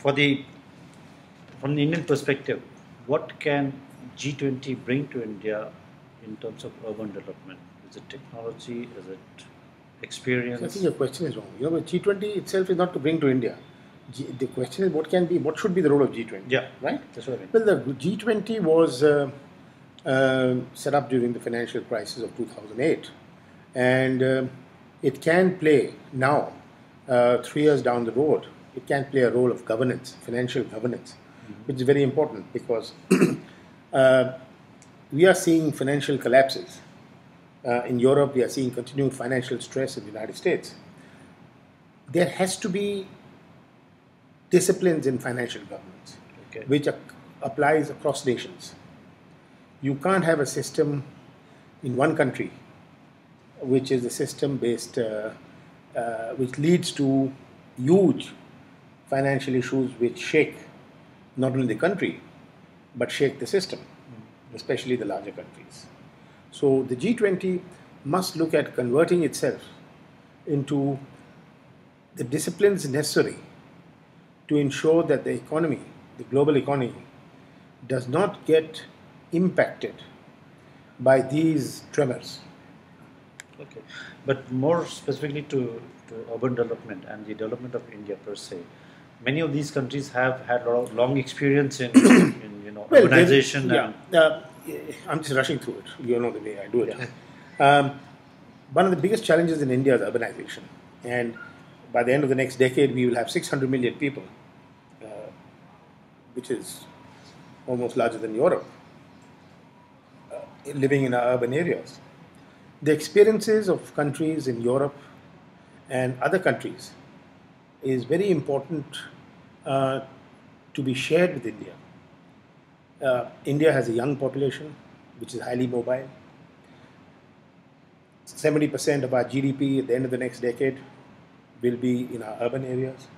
for the from the Indian perspective, what can G20 bring to India in terms of urban development? Is it technology? Is it experience? I think your question is wrong. G20 itself is not to bring to India. The question is what should be the role of G20? Yeah, right. That's what I mean. Well, the G20 was set up during the financial crisis of 2008, and it can play now, 3 years down the road. It can play a role of governance, financial governance, which is very important because we are seeing financial collapses. In Europe, we are seeing continued financial stress in the United States. There has to be disciplines in financial governance, which applies across nations. You can't have a system in one country, which is a system based, which leads to huge financial issues which shake not only the country, but shake the system, especially the larger countries. So the G20 must look at converting itself into the disciplines necessary to ensure that the economy, the global economy, does not get impacted by these tremors. Okay, but more specifically to urban development and the development of India per se, many of these countries have had a lot of long experience in, urbanization. I'm just rushing through it. You know the way I do it. Yeah. One of the biggest challenges in India is urbanization, and by the end of the next decade, we will have 600 million people, which is almost larger than Europe, living in our urban areas. The experiences of countries in Europe and other countries is very important to be shared with India. India has a young population, which is highly mobile. 70% of our GDP at the end of the next decade will be in our urban areas.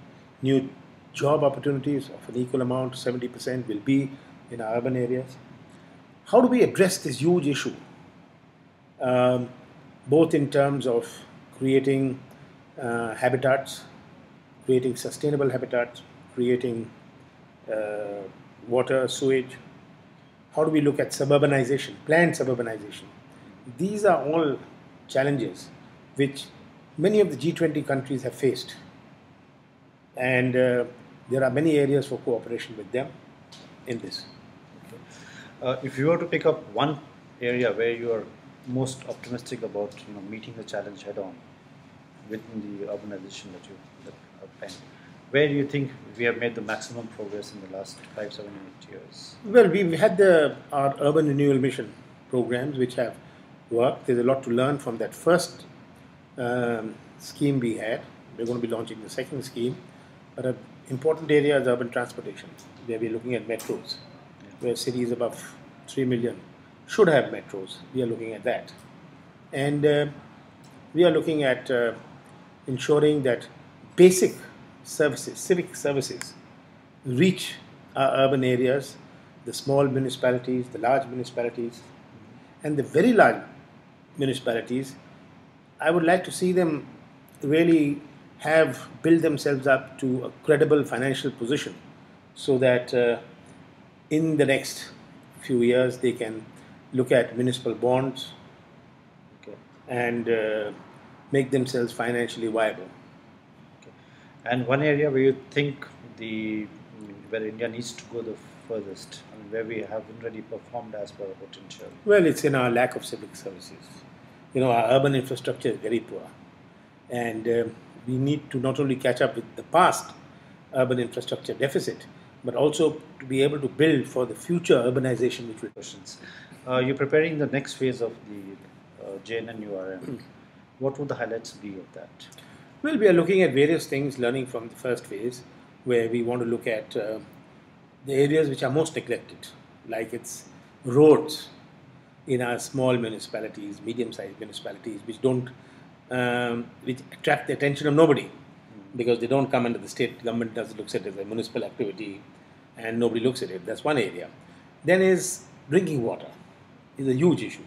New job opportunities of an equal amount, 70%, will be in our urban areas. How do we address this huge issue? Both in terms of creating habitats, creating sustainable habitats, creating water, sewage. How do we look at suburbanization, planned suburbanization? These are all challenges which many of the G20 countries have faced. And there are many areas for cooperation with them in this. Okay. If you were to pick up one area where you are most optimistic about meeting the challenge head on within the urbanization that you have planned, where do you think we have made the maximum progress in the last 5, 7, 8 years? Well, we've had our urban renewal mission programs which have worked. There's a lot to learn from that first scheme we had. We're going to be launching the second scheme. But an important area is urban transportation, where we're looking at metros, where cities above 3 million should have metros. We are looking at that. And we are looking at ensuring that basic services, civic services, reach our urban areas, the small municipalities, the large municipalities, and the very large municipalities. I would like to see them really build themselves up to a credible financial position, so that in the next few years they can look at municipal bonds and make themselves financially viable. Okay. And one area where you think where India needs to go the furthest, where we haven't really performed as per our potential? Well, it's in our lack of civic services. Our urban infrastructure is very poor, and we need to not only catch up with the past urban infrastructure deficit, but also to be able to build for the future urbanization which will. Questions. You're preparing the next phase of the JNNURM. What would the highlights be of that? Well, we are looking at various things, learning from the first phase, where we want to look at the areas which are most neglected, like its roads in our small municipalities, medium-sized municipalities, which don't which attract the attention of nobody, because they don't come under the state government doesn't look at it as a municipal activity, and nobody looks at it. That's one area. Then is drinking water is a huge issue.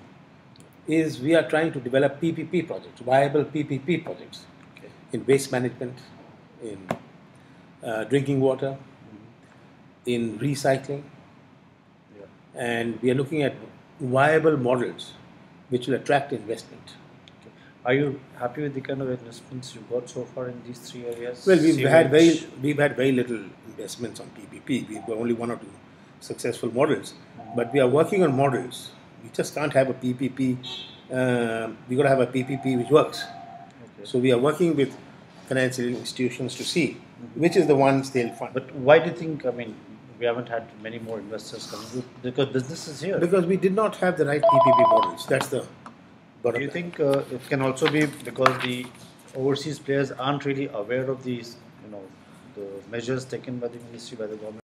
We are trying to develop PPP projects, viable PPP projects, in waste management, in drinking water, in recycling, Yeah. and we are looking at viable models which will attract investment. Okay. Are you happy with the kind of investments you got so far in these three areas? Well, Sewage. we've had very little investments on PPP. We've got only one or two successful models, but we are working on models. We just can't have a PPP. We got to have a PPP which works. Okay. So we are working with financial institutions to see which is the ones they'll fund. But why do you think? I mean, we haven't had many more investors coming in because business is here. Because we did not have the right PPP models. That's the Do bottom you line. think it can also be because the overseas players aren't really aware of these, the measures taken by the ministry, by the government?